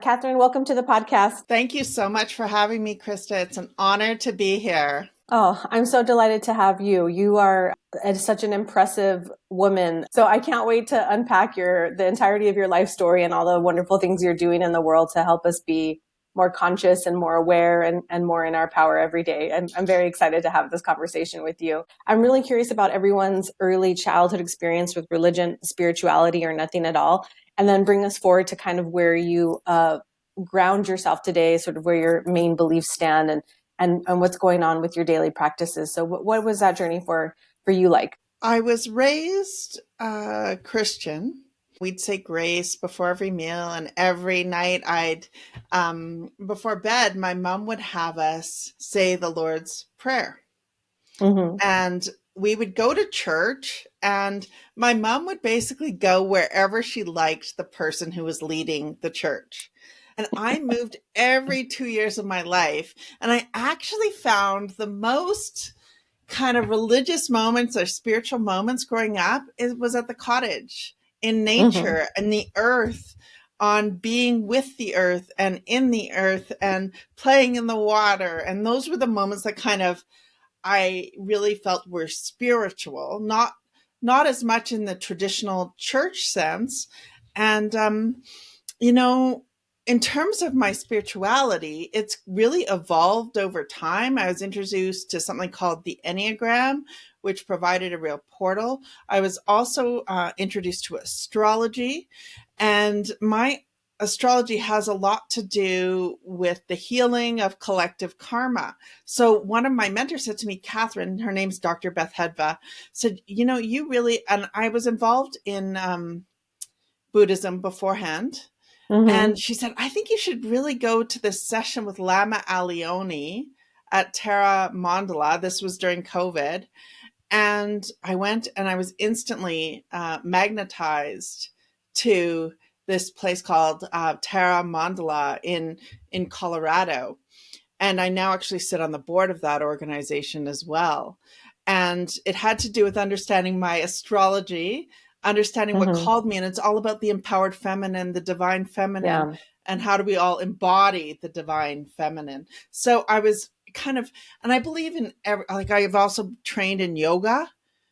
Catherine, welcome to the podcast. Thank you so much for having me, Krista. It's an honor to be here. Oh, I'm so delighted to have you. You are such an impressive woman. So I can't wait to unpack the entirety of your life story and all the wonderful things you're doing in the world to help us be more conscious and more aware and more in our power every day. I'm very excited to have this conversation with you. I'm really curious about everyone's early childhood experience with religion, spirituality, or nothing at all, and then bring us forward to kind of where you ground yourself today, sort of where your main beliefs stand and what's going on with your daily practices. So what was that journey for you like? I was raised Christian. We'd say grace before every meal, and every night before bed, my mom would have us say the Lord's Prayer. Mm-hmm. And we would go to church, and my mom would basically go wherever she liked the person who was leading the church. And I moved every 2 years of my life, and I actually found the most kind of religious moments or spiritual moments growing up, it was at the cottage, in nature and the earth, on being with the earth and in the earth and playing in the water. And those were the moments that kind of I really felt were spiritual, not as much in the traditional church sense. And you know, in terms of my spirituality, it's really evolved over time. I was introduced to something called the Enneagram, which provided a real portal. I was also introduced to astrology, and my astrology has a lot to do with the healing of collective karma. So one of my mentors said to me, Catherine, her name's Dr. Beth Hedva, said, you really, and I was involved in Buddhism beforehand. And she said, I think you should really go to this session with Lama Alioni at Terra Mandala. This was during COVID. And I went, and I was instantly magnetized to this place called Terra Mandala in Colorado. And I now actually sit on the board of that organization as well. And it had to do with understanding my astrology, understanding what called me. And it's all about the empowered feminine, the divine feminine, and how do we all embody the divine feminine. So I was kind of, and I believe in, I've also trained in yoga.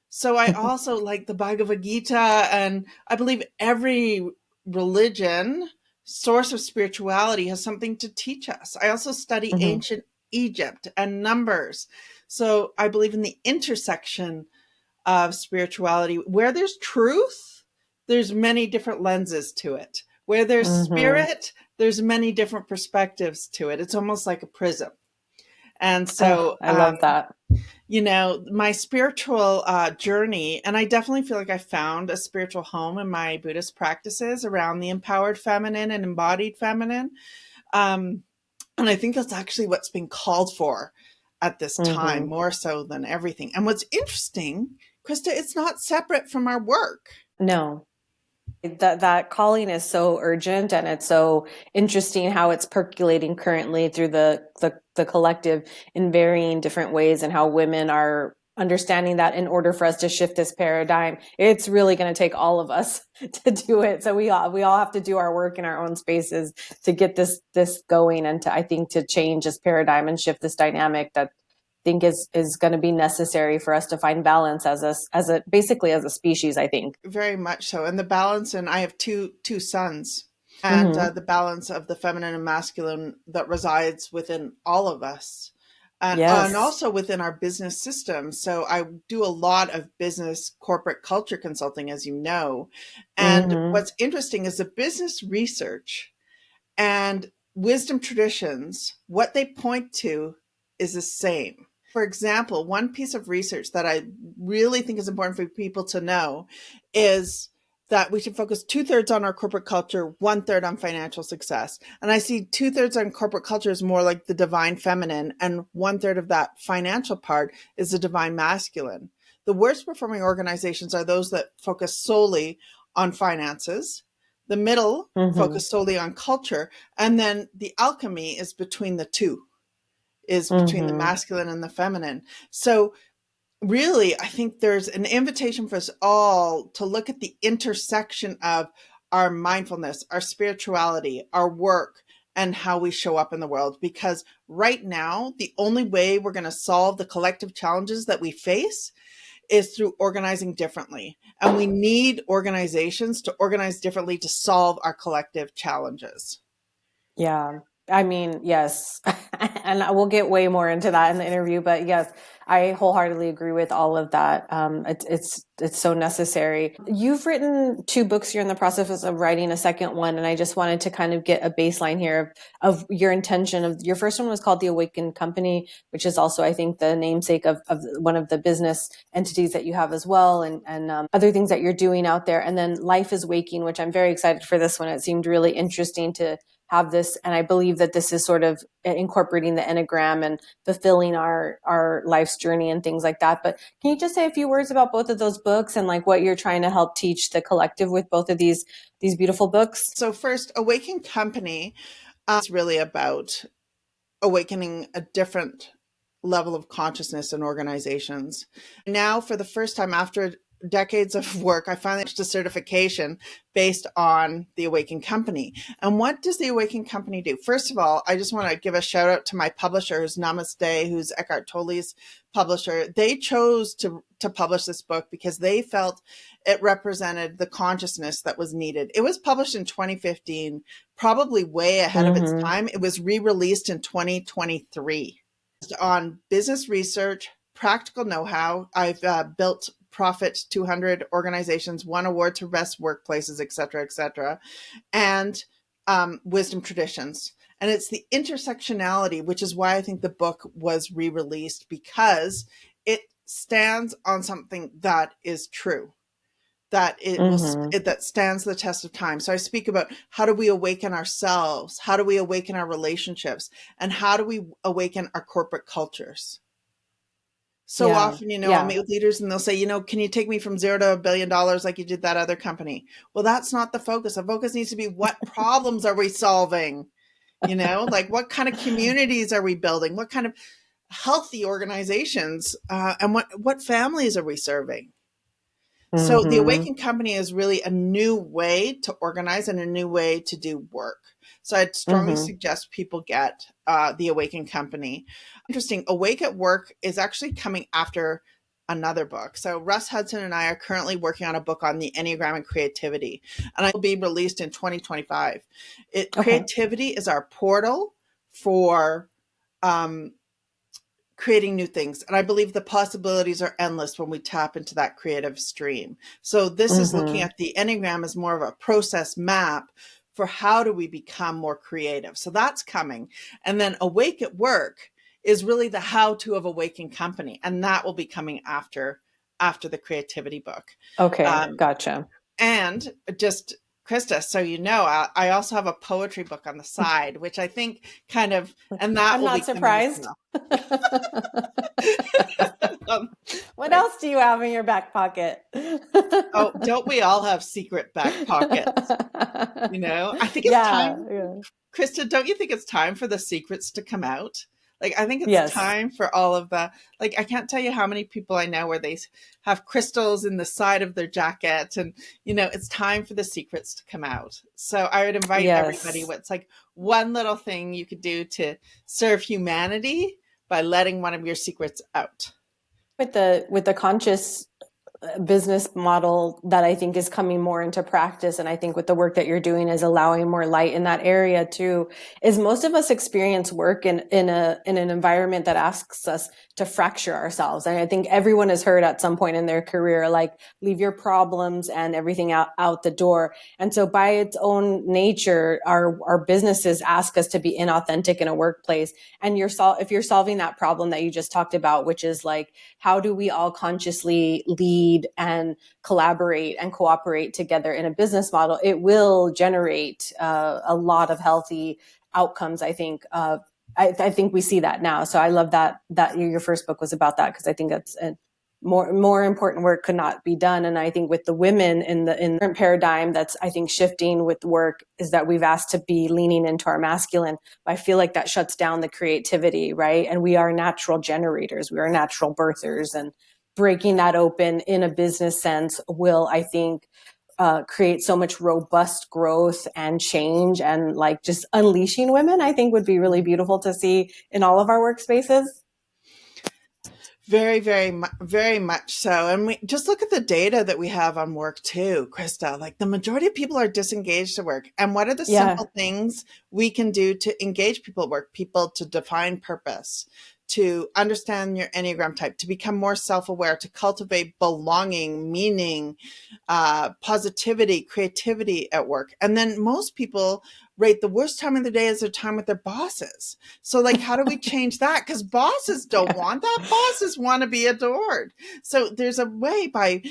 So I also like the Bhagavad Gita, and I believe every religion, source of spirituality, has something to teach us. I also study ancient Egypt and numbers. So I believe in the intersection of spirituality. Where there's truth, there's many different lenses to it. Where there's spirit, there's many different perspectives to it. It's almost like a prism. And so I love that. My spiritual journey, and I definitely feel like I found a spiritual home in my Buddhist practices around the empowered feminine and embodied feminine. And I think that's actually what's been called for at this time, more so than everything. And what's interesting, Krista, it's not separate from our work. No. That calling is so urgent, and it's so interesting how it's percolating currently through the collective in varying different ways, and how women are understanding that in order for us to shift this paradigm, it's really going to take all of us to do it. So we all have to do our work in our own spaces to get this going, and I think to change this paradigm and shift this dynamic that I think is going to be necessary for us to find balance as a basically as a species, I think. Very much so. And the balance, and I have two sons, and the balance of the feminine and masculine that resides within all of us. And also within our business system. So I do a lot of business corporate culture consulting, as you know. And what's interesting is the business research and wisdom traditions, what they point to is the same. For example, one piece of research that I really think is important for people to know is that we should focus 2/3 on our corporate culture, 1/3 on financial success. And I see 2/3 on corporate culture is more like the divine feminine, and 1/3 of that financial part is the divine masculine. The worst performing organizations are those that focus solely on finances. The middle focus solely on culture. And then the alchemy is between the two, is between the masculine and the feminine. So really, I think there's an invitation for us all to look at the intersection of our mindfulness, our spirituality, our work, and how we show up in the world. Because right now, the only way we're going to solve the collective challenges that we face is through organizing differently. And we need organizations to organize differently to solve our collective challenges. Yeah. I mean, yes. And we'll get way more into that in the interview, but yes, I wholeheartedly agree with all of that. It's so necessary. You've written 2 books. You're in the process of writing a second one. And I just wanted to kind of get a baseline here of your intention of your first one was called The Awakened Company, which is also, I think, the namesake of one of the business entities that you have as well. And other things that you're doing out there. And then Life is Waking, which I'm very excited for this one. It seemed really interesting to have this. And I believe that this is sort of incorporating the Enneagram and fulfilling our life's journey and things like that. But can you just say a few words about both of those books and like what you're trying to help teach the collective with both of these beautiful books? So first, Awakened Company is really about awakening a different level of consciousness in organizations. Now, for the first time after decades of work, I finally reached a certification based on the Awakened Company. And what does the Awakened Company do? First of all, I just want to give a shout out to my publisher, who's Namaste, who's Eckhart Tolle's publisher. They chose to publish this book because they felt it represented the consciousness that was needed. It was published in 2015, probably way ahead of its time. It was re-released in 2023 on business research, practical know-how. I've built Profit 200 organizations, won awards for best workplaces, et cetera, and wisdom traditions. And it's the intersectionality, which is why I think the book was re-released, because it stands on something that is true, that that stands the test of time. So I speak about how do we awaken ourselves, how do we awaken our relationships, and how do we awaken our corporate cultures. So Yeah. often, I'll Yeah. meet with leaders and they'll say, can you take me from 0 to $1 billion like you did that other company? Well, that's not the focus. The focus needs to be, what problems are we solving? Like what kind of communities are we building? What kind of healthy organizations and what families are we serving? So the Awakened Company is really a new way to organize and a new way to do work. So I'd strongly suggest people get the Awakened Company. Interesting. Awake at Work is actually coming after another book. So Russ Hudson and I are currently working on a book on the Enneagram and creativity, and it will be released in 2025. Creativity is our portal for creating new things. And I believe the possibilities are endless when we tap into that creative stream. So this is looking at the Enneagram as more of a process map for how do we become more creative. So that's coming. And then Awake at Work is really the how-to of Awakened Company. And that will be coming after the creativity book. Okay. Gotcha. And just Krista, so I also have a poetry book on the side, which I think and that I'm will be not coming as surprised. well. What else do you have in your back pocket? Oh, don't we all have secret back pockets? I think it's Yeah. time, Krista, don't you think it's time for the secrets to come out? Like, I think it's Yes. time for all of the, I can't tell you how many people I know where they have crystals in the side of their jacket. And, it's time for the secrets to come out. So I would invite everybody, Yes. what's like one little thing you could do to serve humanity by letting one of your secrets out. With the conscious business model that I think is coming more into practice, and I think with the work that you're doing is allowing more light in that area too, is most of us experience work in an environment that asks us to fracture ourselves. And I think everyone has heard at some point in their career, like, leave your problems and everything out the door. And so by its own nature, our businesses ask us to be inauthentic in a workplace. And if you're solving that problem that you just talked about, which is like, how do we all consciously lead and collaborate and cooperate together in a business model, it will generate a lot of healthy outcomes. I think I think we see that now. So I love that your first book was about that, because I think that's more important work could not be done. And I think with the women in the current paradigm that's, I think, shifting with work, is that we've asked to be leaning into our masculine. But I feel like that shuts down the creativity, right? And we are natural generators. We are natural birthers, and breaking that open in a business sense will, I think, create so much robust growth and change, and like just unleashing women, I think would be really beautiful to see in all of our workspaces. Very, very much so. And we just look at the data that we have on work too, Krista. Like the majority of people are disengaged at work. And what are the Yeah. simple things we can do to engage people at work? People to define purpose, to understand your Enneagram type, to become more self-aware, to cultivate belonging, meaning, positivity, creativity at work. And then most people rate the worst time of the day as their time with their bosses. So like, how do we change that? Because bosses don't Yeah. want that. Bosses want to be adored. So there's a way by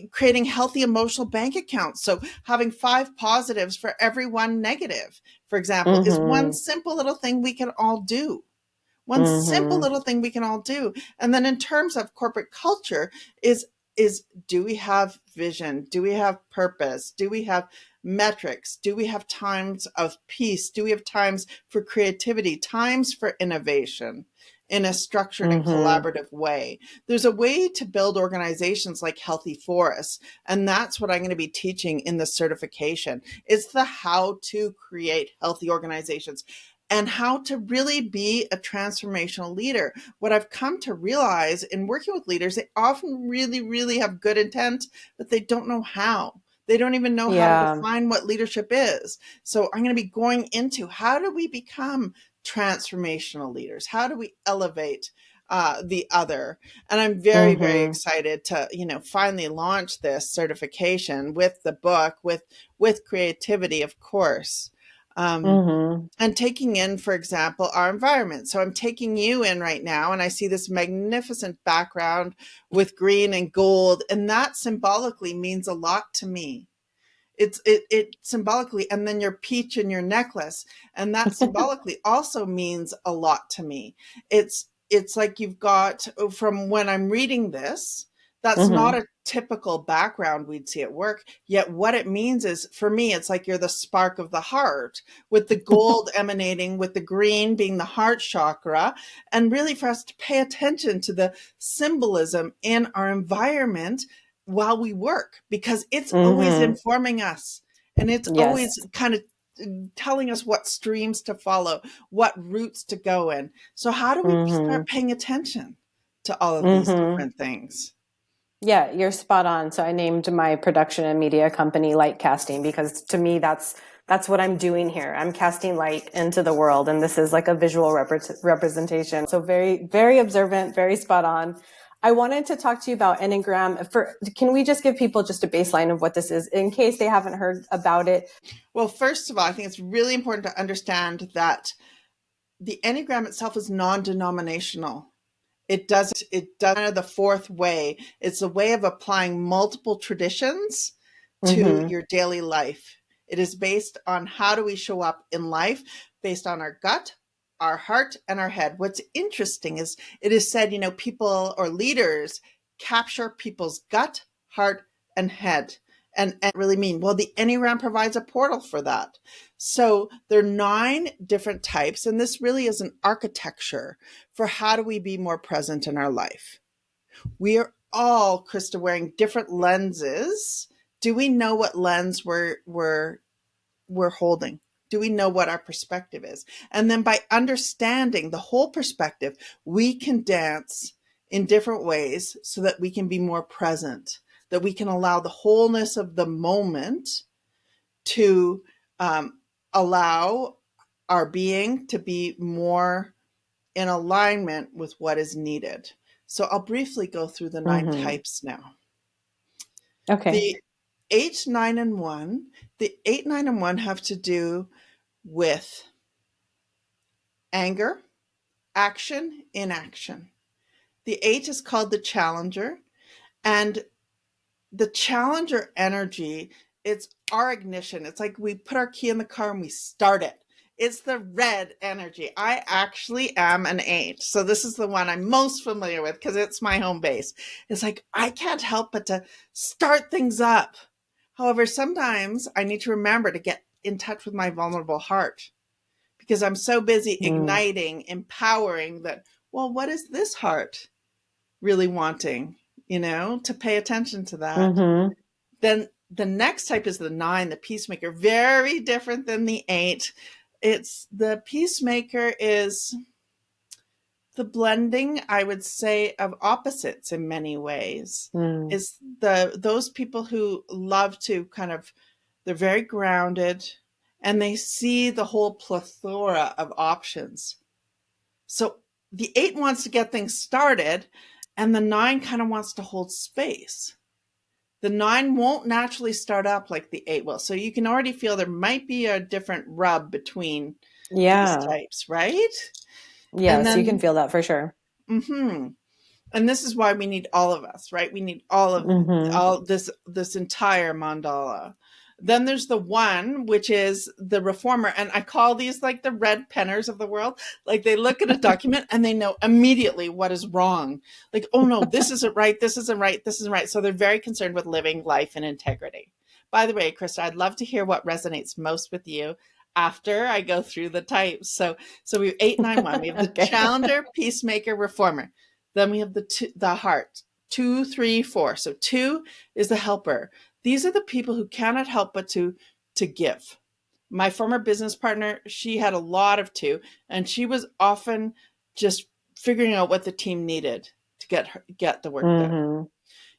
creating healthy emotional bank accounts. So having 5 positives for every 1 negative, for example, is one Mm-hmm. simple little thing we can all do. One simple Mm-hmm. little thing we can all do. And then in terms of corporate culture is do we have vision? Do we have purpose? Do we have metrics? Do we have times of peace? Do we have times for creativity, times for innovation in a structured and Mm-hmm. collaborative way? There's a way to build organizations like healthy forests. And that's what I'm going to be teaching in the certification. It's the how to create healthy organizations and how to really be a transformational leader. What I've come to realize in working with leaders, they often really, really have good intent, but they don't know how. They don't even know how to Yeah. define what leadership is. So I'm going to be going into how do we become transformational leaders? How do we elevate the other? And I'm very, very Mm-hmm. excited to, finally launch this certification with the book, with creativity, of course. Mm-hmm. And taking in, for example, our environment. So I'm taking you in right now, and I see this magnificent background with green and gold, and that symbolically means a lot to me. It symbolically, and then your peach and your necklace, and that symbolically also means a lot to me. It's like you've got, from when I'm reading this, that's not Mm-hmm. a typical background we'd see at work. Yet what it means is, for me, it's like you're the spark of the heart, with the gold emanating, with the green being the heart chakra, and really for us to pay attention to the symbolism in our environment while we work, because it's always Mm-hmm. informing us, and it's always Yes. kind of telling us what streams to follow, what routes to go in. So how do we Mm-hmm. start paying attention to all of these Mm-hmm. different things? Yeah, you're spot on. So I named my production and media company Light Casting, because to me that's what I'm doing here. I'm casting light into the world, and this is like a visual representation. So very, very observant, very spot on. I wanted to talk to you about Enneagram. Can we just give people just a baseline of what this is in case they haven't heard about it? Well, first of all, I think it's really important to understand that the Enneagram itself is non-denominational. It does kind of the fourth way. It's a way of applying multiple traditions to Mm-hmm. your daily life. It is based on how do we show up in life, based on our gut, our heart, and our head. What's interesting is it is said, people or leaders capture people's gut, heart, and head. And really mean, well, the Enneagram provides a portal for that. So there are 9 different types, and this really is an architecture for how do we be more present in our life. We are all, Krista, wearing different lenses. Do we know what lens we're holding? Do we know what our perspective is? And then by understanding the whole perspective, we can dance in different ways so that we can be more present, that we can allow the wholeness of the moment to allow our being to be more in alignment with what is needed. So I'll briefly go through the 9 Mm-hmm. types now. Okay. The 8, 9, and 1, the 8, 9, and 1 have to do with anger, action, inaction. The 8 is called the challenger, and the challenger energy, it's our ignition. It's like we put our key in the car and we start it. It's the red energy. I actually am an 8. So this is the one I'm most familiar with because it's my home base. It's like I can't help but to start things up. However, sometimes I need to remember to get in touch with my vulnerable heart because I'm so busy igniting, empowering that, well, what is this heart really wanting? To pay attention to that. Mm-hmm. Then the next type is the 9, the peacemaker, very different than the 8. It's the peacemaker is the blending, I would say, of opposites in many ways. Mm. Is those people who love to kind of, they're very grounded and they see the whole plethora of options. So the 8 wants to get things started and the 9 kind of wants to hold space. The 9 won't naturally start up like the 8 will. So you can already feel there might be a different rub between these Yeah. types, right? And Yes, you can then, feel that for sure. mm-hmm. And this is why we need all of us, right? We need all of Mm-hmm. all this entire mandala. Then there's the 1, which is the reformer, and I call these like the red penners of the world. Like they look at a document and they know immediately what is wrong. Like, oh no, this isn't right, this isn't right, this isn't right. So they're very concerned with living life in integrity. By the way, Krista, I'd love to hear what resonates most with you after I go through the types. So we have 891. We have the Okay. challenger, peacemaker, reformer. Then we have the heart, 2, 3, 4. So 2 is the helper. These are the people who cannot help but to give. My former business partner, she had a lot of 2, and she was often just figuring out what the team needed to get the work done. Mm-hmm.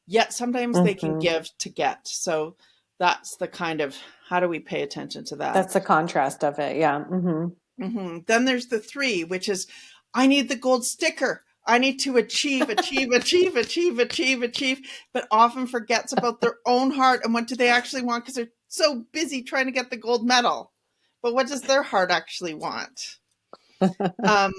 Yet sometimes they can Mm-hmm. give to get. So that's the kind of, how do we pay attention to that? That's the contrast of it. Yeah. Mm-hmm. Mm-hmm. Then there's the 3, which is, I need the gold sticker. I need to achieve, but often forgets about their own heart and what do they actually want because they're so busy trying to get the gold medal. But what does their heart actually want? Um,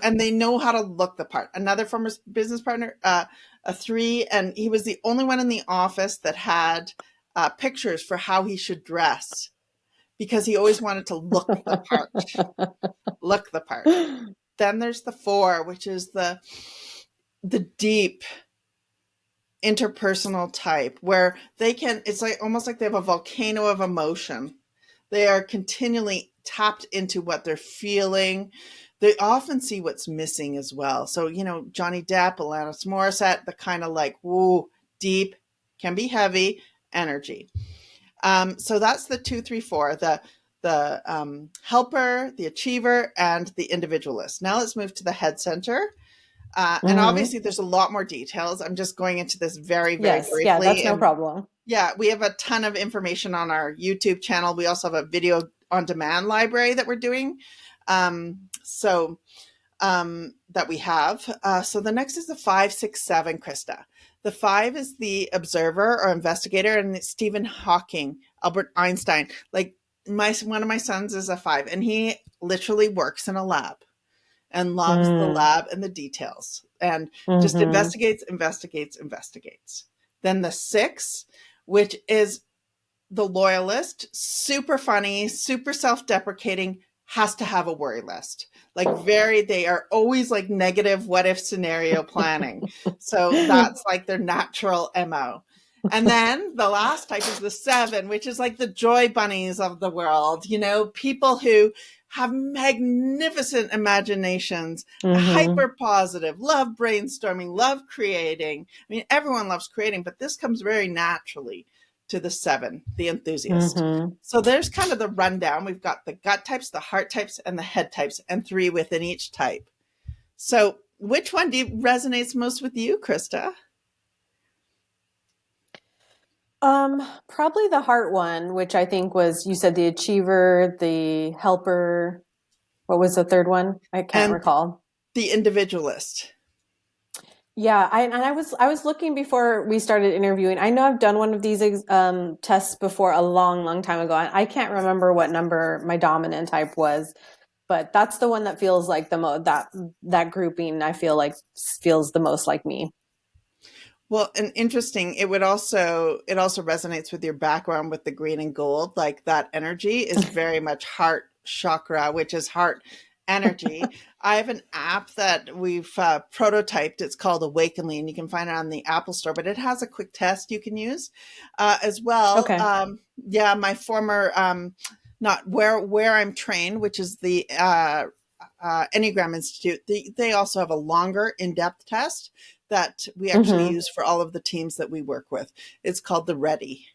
and they know how to look the part. Another former business partner, a 3, and he was the only one in the office that had pictures for how he should dress because he always wanted to look the part. Look the part. Then there's the 4, which is the deep interpersonal type where they can, it's like almost like they have a volcano of emotion. They are continually tapped into what they're feeling. They often see what's missing as well. So, Johnny Depp, Alanis Morissette, the kind of like, woo, deep, can be heavy energy. So that's the 2, 3, 4, the helper, the achiever, and the individualist. Now let's move to the head center. And Mm-hmm. obviously there's a lot more details. I'm just going into this very, very Yes. Yeah, that's briefly. no And problem. yeah, we have a ton of information on our YouTube channel. We also have a video on demand library that we're doing. That we have. So the next is the 5, 6, 7, Krista. The 5 is the observer or investigator, and it's Stephen Hawking, Albert Einstein. Like one of my sons is a 5, and he literally works in a lab and loves the Mm. lab and the details and just Mm-hmm. investigates. Then the 6, which is the loyalist, super funny, super self-deprecating, has to have a worry list. Like they are always like negative what if scenario planning. So that's like their natural MO. And then the last type is the 7, which is like the joy bunnies of the world, people who have magnificent imaginations, Mm-hmm. hyper positive, love brainstorming, love creating. I mean, everyone loves creating, but this comes very naturally to the 7, the enthusiast. Mm-hmm. So there's kind of the rundown. We've got the gut types, the heart types, and the head types, and 3 within each type. So which one resonates most with you, Krista? Probably the heart one, which I think was, you said the achiever, the helper. What was the third one? I can't And recall. the individualist. Yeah, I was looking before we started interviewing. I know I've done one of these tests before a long, long time ago. I can't remember what number my dominant type was, but that's the one that feels like the most, that grouping I feel like feels the most like me. Well, and interesting, it also resonates with your background with the green and gold. Like that energy is very much heart chakra, which is heart energy. I have an app that we've prototyped. It's called Awakenly, and you can find it on the Apple Store. But it has a quick test you can use as well. Okay. Yeah, my former not where I'm trained, which is the Enneagram Institute. They also have a longer, in-depth test that we actually Mm-hmm. use for all of the teams that we work with. It's called the Ready.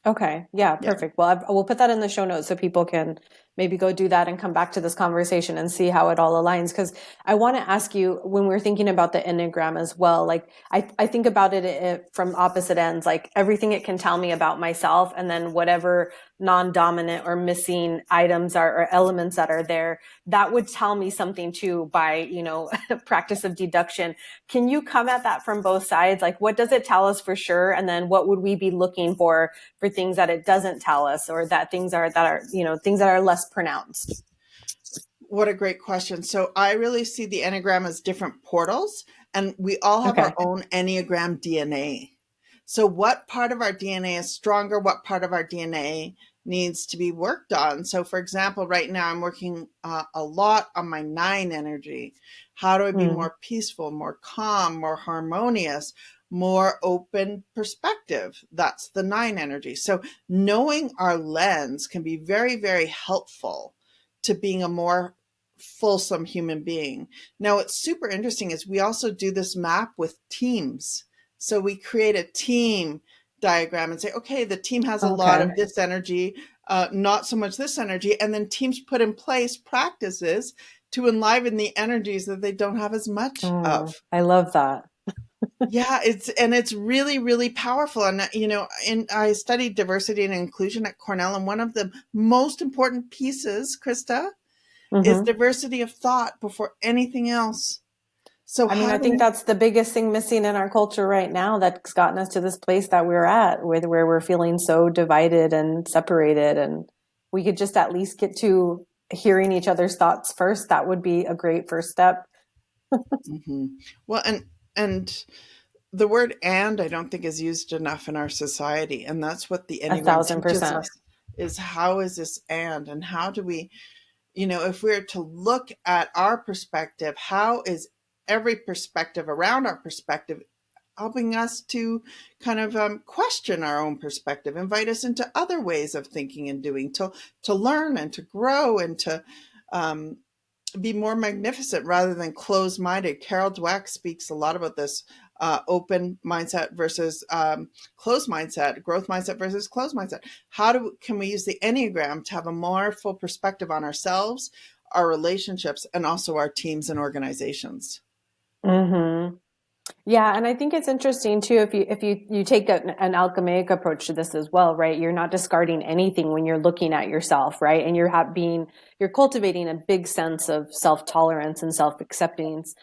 Okay. Yeah, Yeah. perfect. Well, we'll put that in the show notes so people can maybe go do that and come back to this conversation and see how it all aligns. Because I want to ask you, when we're thinking about the Enneagram as well, like I think about it from opposite ends, like everything it can tell me about myself, and then whatever non-dominant or missing items are or elements that are there, that would tell me something too by, practice of deduction. Can you come at that from both sides? Like, what does it tell us for sure? And then what would we be looking for things that it doesn't tell us, or that things that are less pronounced? What a great question. So I really see the Enneagram as different portals, and we all have our Okay. own Enneagram DNA. So, what part of our DNA is stronger? What part of our DNA needs to be worked on? So, for example, right now I'm working a lot on my nine energy. How do I be Mm. more peaceful, more calm, more harmonious, more open perspective? That's the nine energy. So, knowing our lens can be very, very helpful to being a more fulsome human being. Now, what's super interesting is we also do this map with teams. So we create a team diagram and say, okay, the team has a lot Okay. of this energy, not so much this energy. And then teams put in place practices to enliven the energies that they don't have as much Oh, of. I love that. Yeah, it's really, really powerful. And I studied diversity and inclusion at Cornell, and one of the most important pieces, Krista, is Hmm. diversity of thought before anything else. So I mean, how I do think we that's the biggest thing missing in our culture right now that's gotten us to this place that we're at, where we're feeling so divided and separated. And we could just at least get to hearing each other's thoughts first. That would be a great first step. Mhm. Well, and the word "and" I don't think is used enough in our society, and that's what the A Enneagram thousand teaches percent. us, is how is this and how do we, if we're to look at our perspective, how is every perspective around our perspective helping us to kind of question our own perspective, invite us into other ways of thinking and doing, to learn and to grow and to um, be more magnificent rather than closed minded. Carol Dweck speaks a lot about this open mindset versus closed mindset, growth mindset versus closed mindset. Can we use the Enneagram to have a more full perspective on ourselves, our relationships, and also our teams and organizations? Hmm. Yeah, and I think it's interesting too if you take an alchemic approach to this as well, right? You're not discarding anything when you're looking at yourself, right? And you're cultivating a big sense of self-tolerance and self-acceptance,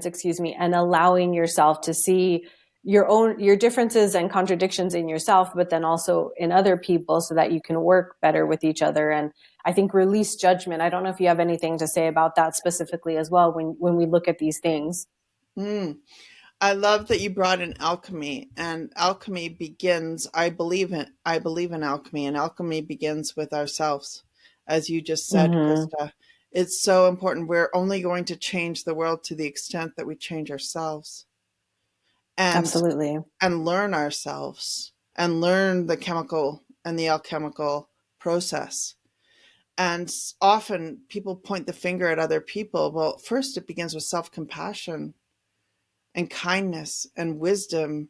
excuse me, and allowing yourself to see your differences and contradictions in yourself, but then also in other people so that you can work better with each other. And I think release judgment. I don't know if you have anything to say about that specifically as well when we look at these things. Mm. I love that you brought in alchemy, and alchemy begins, I believe in alchemy, and alchemy begins with ourselves. As you just said, Hmm. Krista, it's so important. We're only going to change the world to the extent that we change ourselves and Absolutely. and learn ourselves and learn the chemical and the alchemical process. And often people point the finger at other people. Well, first it begins with self-compassion and kindness and wisdom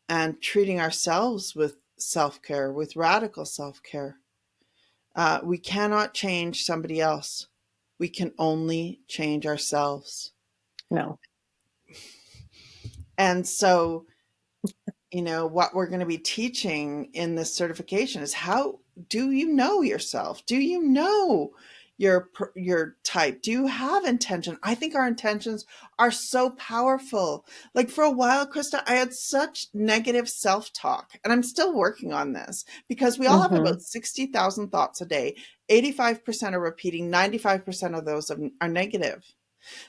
and treating ourselves with self care, with radical self care. We cannot change somebody else. We can only change ourselves. No. And so, what we're going to be teaching in this certification is how do you know yourself? Do you know your type? Do you have intention? I think our intentions are so powerful. Like for a while, Krista, I had such negative self-talk, and I'm still working on this because we all have Hmm. about 60,000 thoughts a day. 85% are repeating, 95% of those are negative.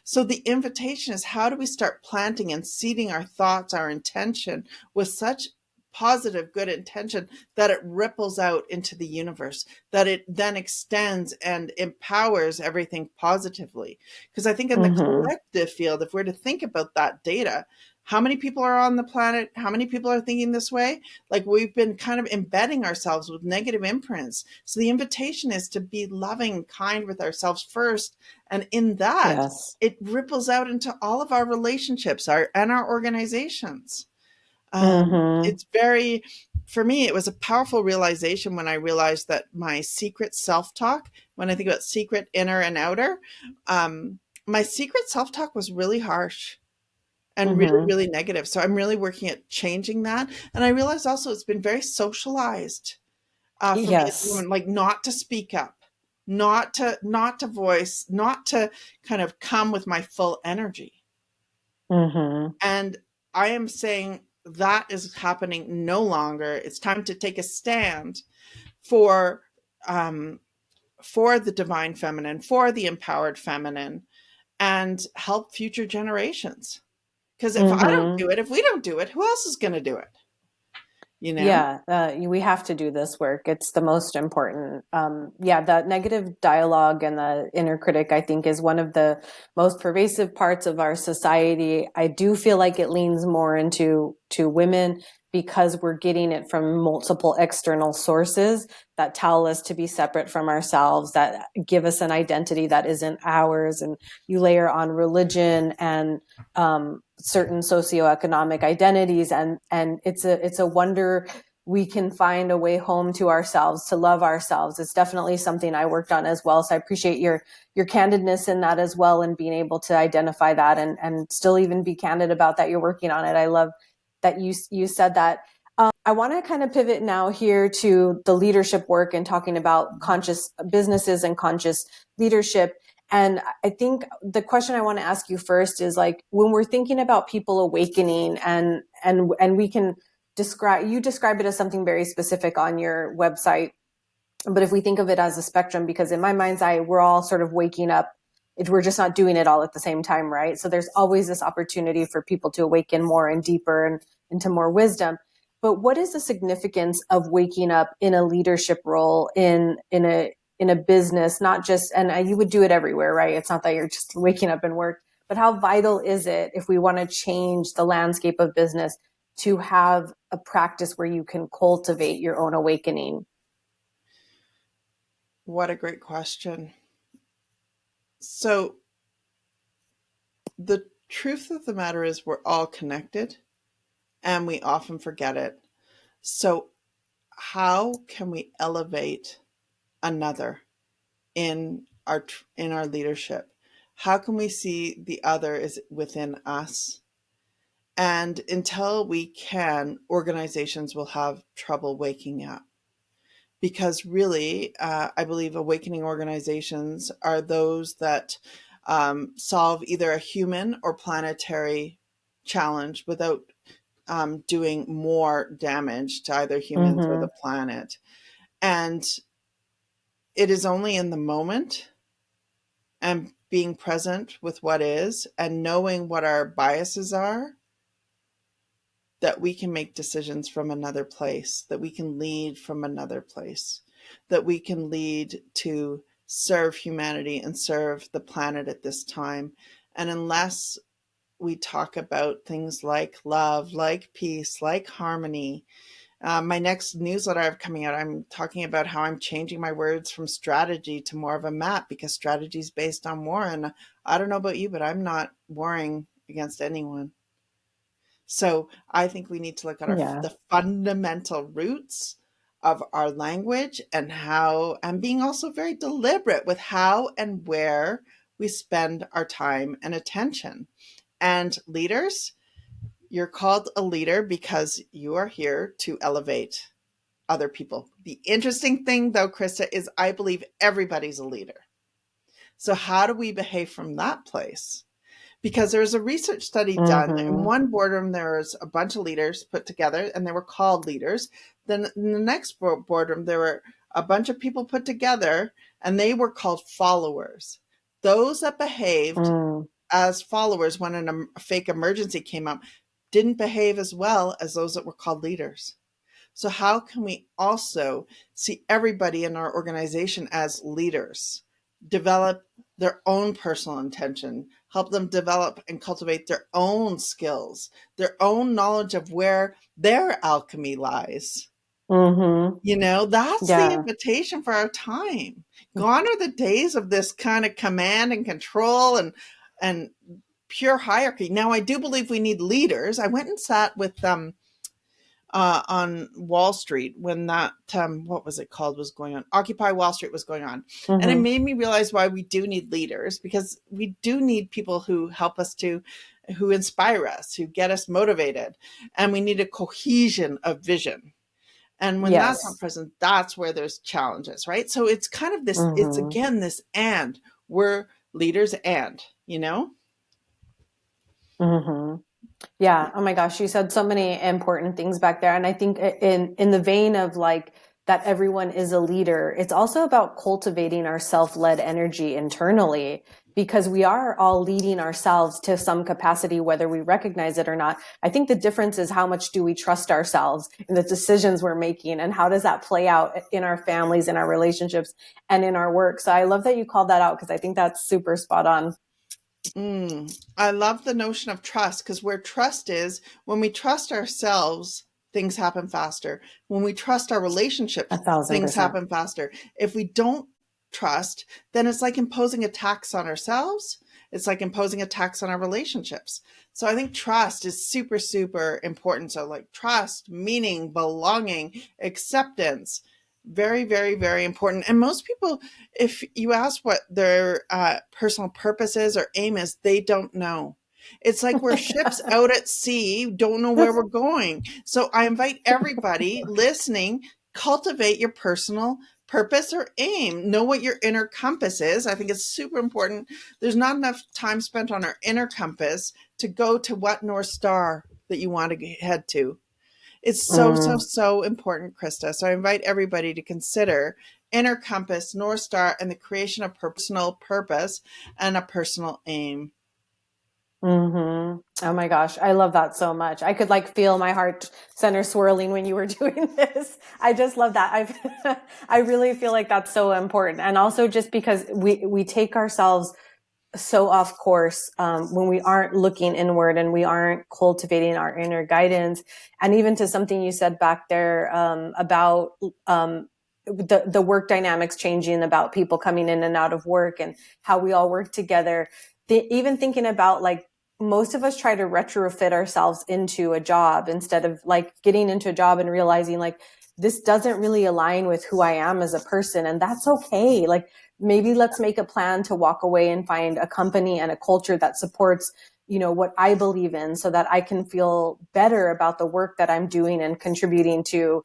So the invitation is, how do we start planting and seeding our thoughts, our intention with such positive, good intention that it ripples out into the universe, that it then extends and empowers everything positively? Because I think in the Hmm. collective field, if we're to think about that data, how many people are on the planet? How many people are thinking this way? Like we've been kind of embedding ourselves with negative imprints. So the invitation is to be loving, kind with ourselves first. And in that, Yes. it ripples out into all of our relationships, our organizations. Hmm. It's very. for me, it was a powerful realization when I realized that my secret self-talk, when I think about secret, inner, and outer, my secret self-talk was really harsh and really, Mm-hmm. really negative. So I'm really working at changing that. And I realized also it's been very socialized for me as a Yes. woman, like not to speak up, not to voice, not to kind of come with my full energy. Mm-hmm. And I am saying that is happening no longer. It's time to take a stand for um, for the divine feminine, for the empowered feminine, and help future generations. Because if I don't Mm-hmm. do it, if we don't do it, who else is going to do it? You know? Yeah, we have to do this work. It's the most important. Yeah, that negative dialogue and the inner critic, I think, is one of the most pervasive parts of our society. I do feel like it leans more into to women because we're getting it from multiple external sources that tell us to be separate from ourselves, that give us an identity that isn't ours. And you layer on religion and certain socioeconomic identities, and it's a wonder we can find a way home to ourselves, to love ourselves. It's definitely something I worked on as well. So I appreciate your candidness in that as well, and being able to identify that and still even be candid about that you're working on it. I love that you said that. I want to kind of pivot now here to the leadership work and talking about conscious businesses and conscious leadership. And I think the question I want to ask you first is, like, when we're thinking about people awakening, and we can describe it as something very specific on your website. But if we think of it as a spectrum, because in my mind's eye, we're all sort of waking up. We're just not doing it all at the same time, right? So there's always this opportunity for people to awaken more and deeper and into more wisdom. But what is the significance of waking up in a leadership role in a business? Not just, and you would do it everywhere, right? It's not that you're just waking up and work, but how vital is it if we want to change the landscape of business to have a practice where you can cultivate your own awakening? What a great question. So, the truth of the matter is, we're all connected and we often forget it. So, how can we elevate another in our leadership? How can we see the other is within us? And until we can, organizations will have trouble waking up. Because really, I believe awakening organizations are those that solve either a human or planetary challenge without doing more damage to either humans or Mm-hmm. the planet. And it is only in the moment and being present with what is and knowing what our biases are that we can make decisions from another place, that we can lead from another place, that we can lead to serve humanity and serve the planet at this time. And unless we talk about things like love, like peace, like harmony, my next newsletter I have coming out, I'm talking about how I'm changing my words from strategy to more of a map, because strategy is based on war. And I don't know about you, but I'm not warring against anyone. So I think we need to look at Yeah. the fundamental roots of our language, and how, and being also very deliberate with how and where we spend our time and attention. And leaders, you're called a leader because you are here to elevate other people. The interesting thing, though, Krista, is I believe everybody's a leader. So how do we behave from that place? Because there was a research study done in Mm-hmm. one boardroom. There was a bunch of leaders put together and they were called leaders. Then in the next boardroom, there were a bunch of people put together and they were called followers. Those that behaved Mm. as followers when a fake emergency came up didn't behave as well as those that were called leaders. So how can we also see everybody in our organization as leaders, develop their own personal intention, help them develop and cultivate their own skills, their own knowledge of where their alchemy lies? Mm-hmm. That's the Yeah. invitation for our time. Gone are the days of this kind of command and control and pure hierarchy. Now, I do believe we need leaders. I went and sat with on Wall Street when that, what was it called, was going on. Occupy Wall Street was going on. And it Mm-hmm. made me realize why we do need leaders, because we do need people who help us who inspire us, who get us motivated. And we need a cohesion of vision. And when that's not Yes. present, that's where there's challenges, right? So it's kind of this, it's Mm-hmm. again, this and we're leaders and, you know? Mm-hmm. Yeah. Oh my gosh. You said so many important things back there. And I think in the vein of like that everyone is a leader, it's also about cultivating our self-led energy internally, because we are all leading ourselves to some capacity, whether we recognize it or not. I think the difference is how much do we trust ourselves in the decisions we're making, and how does that play out in our families, in our relationships, and in our work. So I love that you called that out, because I think that's super spot on. I love the notion of trust, because where trust is, when we trust ourselves, things happen faster. When we trust our A relationships, thousand things percent. happen faster. If we don't trust, then it's like imposing a tax on ourselves. It's like imposing a tax on our relationships. So I think trust is super, super important. So, like, trust, meaning, belonging, acceptance, very, very, very important. And most people, if you ask what their personal purpose is or aim is, they don't know. It's like we're ships out at sea, don't know where we're going. So I invite everybody listening, cultivate your personal purpose or aim. Know what your inner compass is. I think it's super important. There's not enough time spent on our inner compass to go to what North Star that you want to head to. It's so, so, Mm. so important, Krista. So I invite everybody to consider inner compass, North Star, and the creation of personal purpose and a personal aim. Mm-hmm. Oh my gosh, I love that so much. I could like feel my heart center swirling when you were doing this. I just love that. I really feel like that's so important. And also just because we take ourselves so off course when we aren't looking inward and we aren't cultivating our inner guidance. And even to something you said back there about the work dynamics changing, about people coming in and out of work and how we all work together. Even thinking about like, most of us try to retrofit ourselves into a job instead of like getting into a job and realizing like, this doesn't really align with who I am as a person. And that's okay. Like, maybe let's make a plan to walk away and find a company and a culture that supports, you know, what I believe in, so that I can feel better about the work that I'm doing and contributing to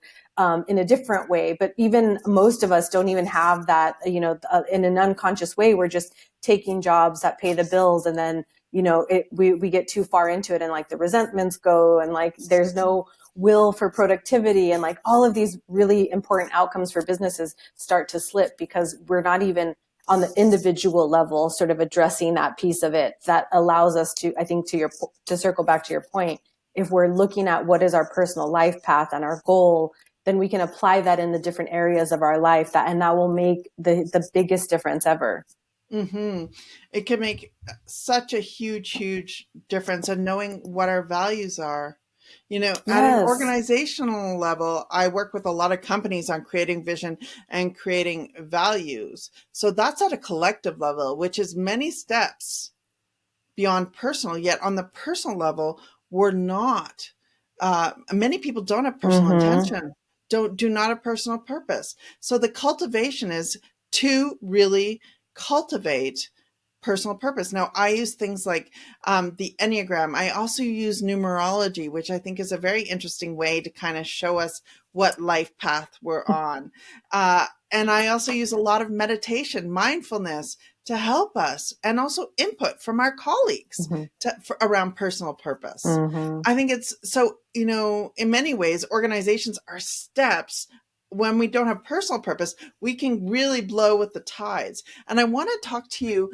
in a different way. But even most of us don't even have that, you know, in an unconscious way, we're just taking jobs that pay the bills. And then, you know, we get too far into it and like the resentments go and like there's no will for productivity, and like all of these really important outcomes for businesses start to slip because we're not even on the individual level sort of addressing that piece of it that allows us to, I think, to circle back to your point, if we're looking at what is our personal life path and our goal, then we can apply that in the different areas of our life, and that will make the biggest difference ever. Mm-hmm. It can make such a huge, huge difference in knowing what our values are. You know, at an Yes. organizational level, I work with a lot of companies on creating vision and creating values. So that's at a collective level, which is many steps beyond personal. Yet on the personal level, we're not. Many people don't have personal Mm-hmm. intention, do not have personal purpose. So the cultivation is to really cultivate personal purpose. Now, I use things like the Enneagram. I also use numerology, which I think is a very interesting way to kind of show us what life path we're on. And I also use a lot of meditation, mindfulness to help us, and also input from our colleagues Mm-hmm. around personal purpose. Mm-hmm. I think it's so, you know, in many ways, organizations are steps. When we don't have personal purpose, we can really blow with the tides. And I want to talk to you,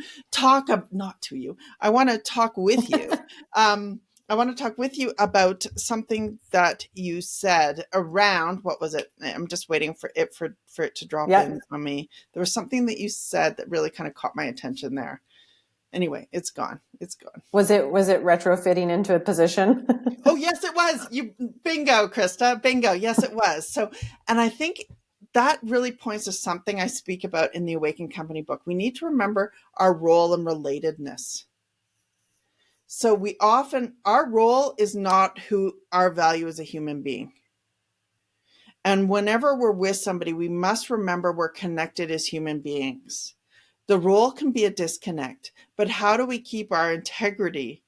not to you. I want to talk with you. I want to talk with you about something that you said around, what was it? I'm just waiting for it to drop in Yep. on me. There was something that you said that really kind of caught my attention there. Anyway, it's gone. It's gone. Was it retrofitting into a position? Oh, yes, it was. You bingo, Krista. Bingo. Yes, it was. So, and I think that really points to something I speak about in the Awakened Company book. We need to remember our role and relatedness. So our role is not who our value as a human being. And whenever we're with somebody, we must remember we're connected as human beings. The role can be a disconnect, but how do we keep our integrity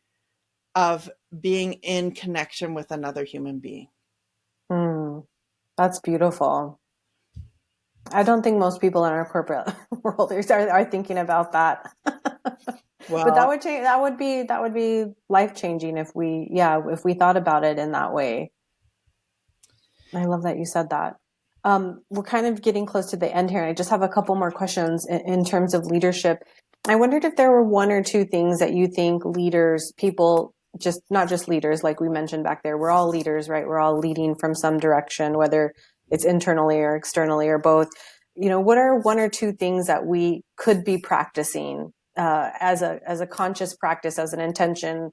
of being in connection with another human being? Mm, that's beautiful. I don't think most people in our corporate world are thinking about that. But that Well, would change. That would be life changing if if we thought about it in that way. I love that you said that. We're kind of getting close to the end here. I just have a couple more questions in terms of leadership. I wondered if there were one or two things that you think leaders, people, just not just leaders, like we mentioned back there, we're all leaders, right? We're all leading from some direction, whether it's internally or externally or both. What are one or two things that we could be practicing as a conscious practice, as an intention,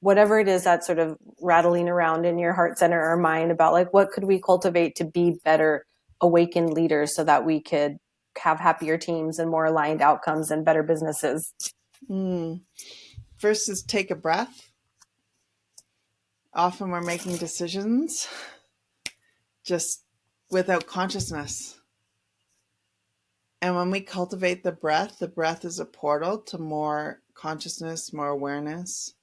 whatever it is that's sort of rattling around in your heart center or mind about, like, what could we cultivate to be better awakened leaders so that we could have happier teams and more aligned outcomes and better businesses? First is take a breath. Often we're making decisions just without consciousness. And when we cultivate the breath is a portal to more consciousness, more awareness.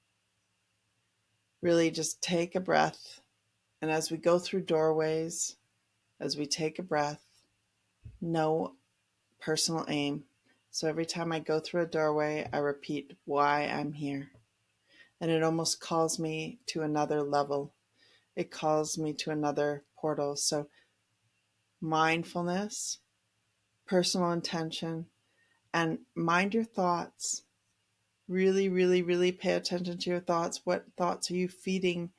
Really just take a breath. And as we go through doorways, as we take a breath, no personal aim. So every time I go through a doorway, I repeat why I'm here. And it almost calls me to another level. It calls me to another portal. So mindfulness, personal intention, and mind your thoughts. Really, really, really pay attention to your thoughts. What thoughts are you feeding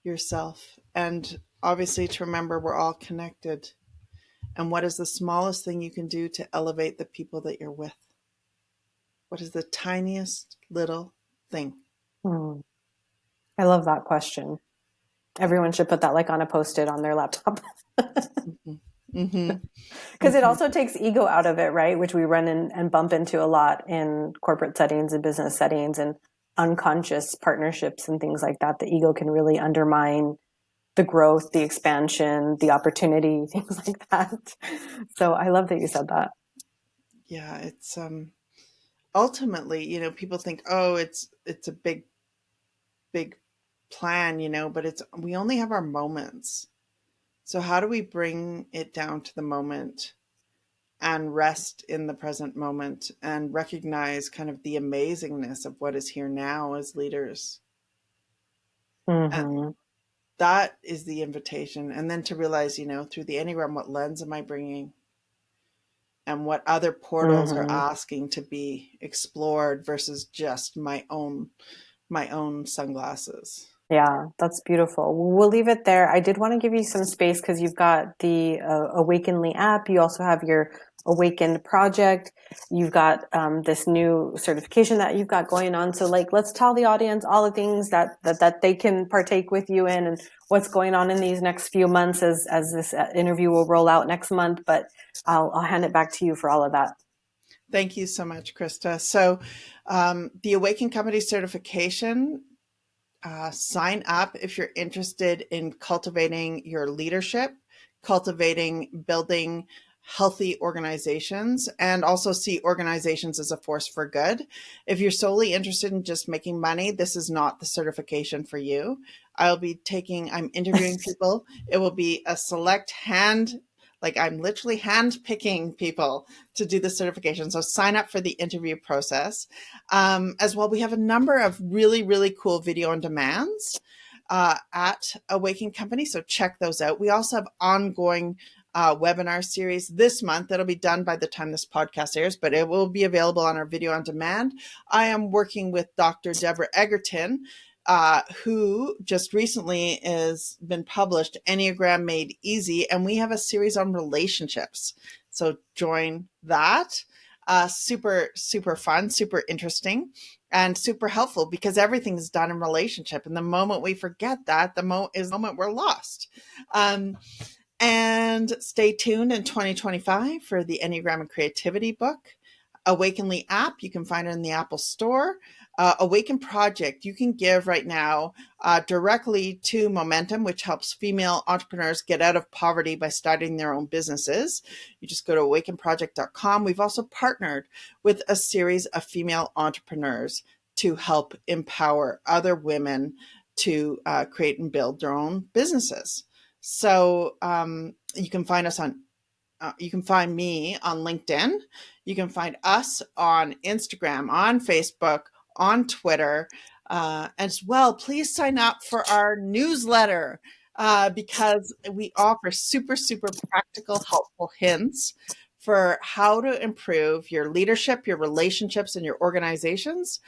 yourself? And obviously to remember we're all connected. And what is the smallest thing you can do to elevate the people that you're with? What is the tiniest little thing? Hmm. I love that question. Everyone should put that like on a post-it on their laptop. Mm-hmm. Mm-hmm. Because it Mm-hmm. also takes ego out of it, right? Which we run in and bump into a lot in corporate settings and business settings and unconscious partnerships and things like that. The ego can really undermine the growth, the expansion, the opportunity, things like that. So I love that you said that. Yeah, it's ultimately, people think, oh, it's a big plan, but we only have our moments. So how do we bring it down to the moment and rest in the present moment and recognize kind of the amazingness of what is here now as leaders? And Mm-hmm. that is the invitation. And then to realize, through the Enneagram, what lens am I bringing? And what other portals are Mm-hmm. asking to be explored versus just my own sunglasses. Yeah, that's beautiful. We'll leave it there. I did want to give you some space because you've got the Awakenly app. You also have your Awakened project. You've got this new certification that you've got going on. So, like, let's tell the audience all the things that they can partake with you in, and what's going on in these next few months as this interview will roll out next month. But I'll hand it back to you for all of that. Thank you so much, Krista. So, the Awaken Company certification, sign up if you're interested in cultivating your leadership, cultivating building healthy organizations, and also see organizations as a force for good. If you're solely interested in just making money, this is not the certification for you. I'm interviewing people. It will be a select like I'm literally hand picking people to do the certification. So sign up for the interview process. As well, we have a number of really, really cool video on demands at Awaken Company. So check those out. We also have ongoing webinar series this month that'll be done by the time this podcast airs, but it will be available on our video on demand. I am working with Dr. Deborah Egerton, who just recently has been published, Enneagram Made Easy, and we have a series on relationships. So join that. Super, super fun, super interesting, and super helpful because everything is done in relationship. And the moment we forget that, is the moment we're lost. And stay tuned in 2025 for the Enneagram and Creativity book. Awakenly app, you can find it in the Apple Store. Awaken Project, you can give right now directly to Momentum, which helps female entrepreneurs get out of poverty by starting their own businesses. You just go to awakenproject.com. We've also partnered with a series of female entrepreneurs to help empower other women to create and build their own businesses. So you can find us on you can find me on LinkedIn. You can find us on Instagram, on Facebook, on Twitter. As well, please sign up for our newsletter because we offer super, super practical, helpful hints for how to improve your leadership, your relationships, and your organizations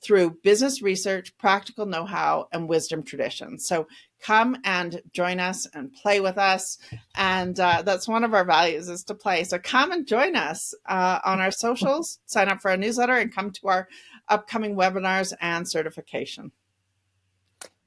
through business research, practical know-how, and wisdom traditions. So come and join us and play with us. And that's one of our values, is to play. So come and join us on our socials, sign up for our newsletter, and come to our upcoming webinars and certification.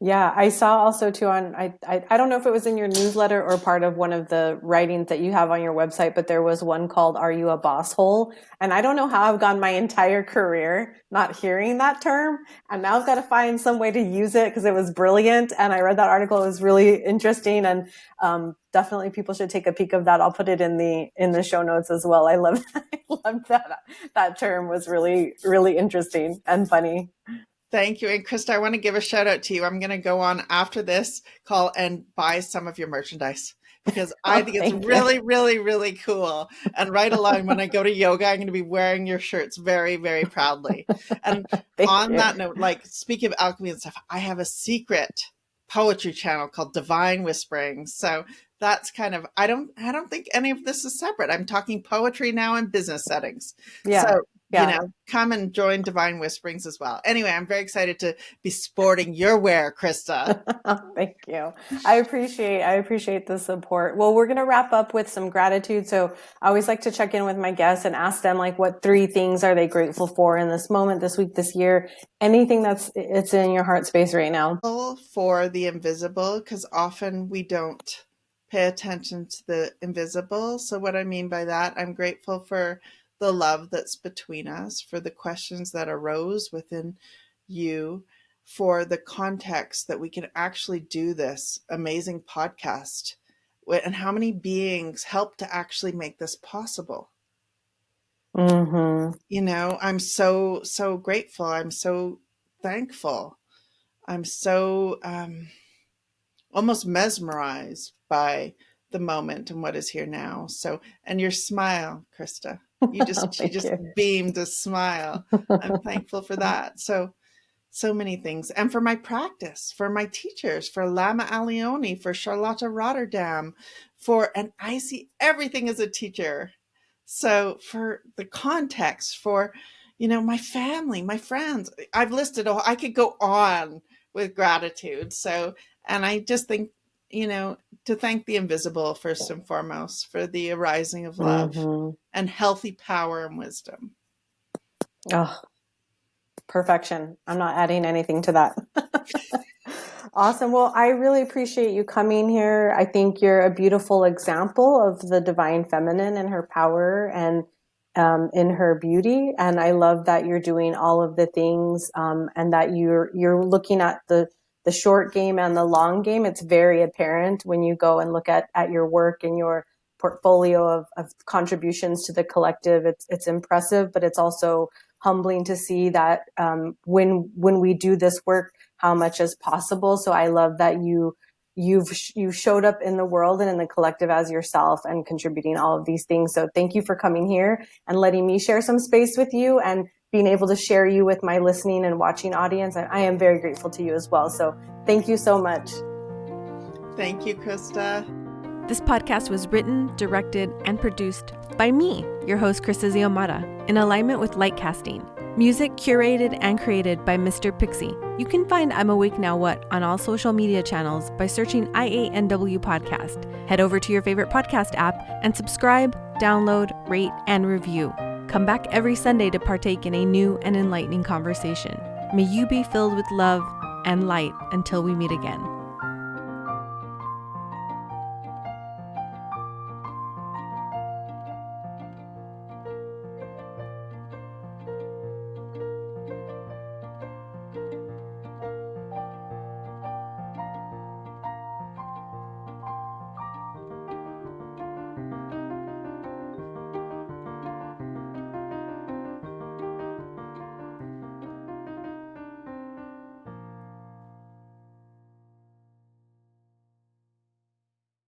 Yeah, I saw also too on, I don't know if it was in your newsletter or part of one of the writings that you have on your website, but there was one called Are You a Boss Hole? And I don't know how I've gone my entire career not hearing that term. And now I've got to find some way to use it because it was brilliant. And I read that article. It was really interesting. And definitely people should take a peek of that. I'll put it in the show notes as well. I love that. That term was really, really interesting and funny. Thank you. And Krista, I want to give a shout out to you. I'm going to go on after this call and buy some of your merchandise because I think it's really, really, really cool. And right along, when I go to yoga, I'm going to be wearing your shirts very, very proudly. And on that note, like speaking of alchemy and stuff, I have a secret poetry channel called Divine Whispering. So that's kind of, I don't think any of this is separate. I'm talking poetry now in business settings. Yeah. So come and join Divine Whisperings as well. Anyway, I'm very excited to be sporting your wear, Krista. Thank you. I appreciate the support. Well, we're going to wrap up with some gratitude. So I always like to check in with my guests and ask them like, what 3 things are they grateful for in this moment, this week, this year? Anything it's in your heart space right now. For the invisible, because often we don't pay attention to the invisible. So what I mean by that, I'm grateful for the love that's between us, for the questions that arose within you, for the context that we can actually do this amazing podcast, and how many beings help to actually make this possible. Mm-hmm. I'm so, so grateful. I'm so thankful. I'm so almost mesmerized by the moment and what is here now. So, and your smile, Krista, you just beamed a smile. I'm thankful for that. So many things. And for my practice, for my teachers, for Lama Alioni, for Charlotta Rotterdam, and I see everything as a teacher. So for the context, for, my family, my friends, I've listed, I could go on with gratitude. So, and I just think, to thank the invisible first and foremost for the arising of love and healthy power and wisdom. Oh, perfection. I'm not adding anything to that. Awesome. Well, I really appreciate you coming here. I think you're a beautiful example of the divine feminine and her power and in her beauty. And I love that you're doing all of the things and that you're looking at the short game and the long game. It's very apparent when you go and look at your work and your portfolio of contributions to the collective. It's impressive, but it's also humbling to see that when we do this work, how much is possible. So I love that you showed up in the world and in the collective as yourself and contributing all of these things. So thank you for coming here and letting me share some space with you and being able to share you with my listening and watching audience. I am very grateful to you as well. So thank you so much. Thank you, Krista. This podcast was written, directed, and produced by me, your host, Krista Ziomata, in alignment with Light Casting. Music curated and created by Mr. Pixie. You can find I'm Awake Now What on all social media channels by searching IANW Podcast. Head over to your favorite podcast app and subscribe, download, rate, and review. Come back every Sunday to partake in a new and enlightening conversation. May you be filled with love and light until we meet again.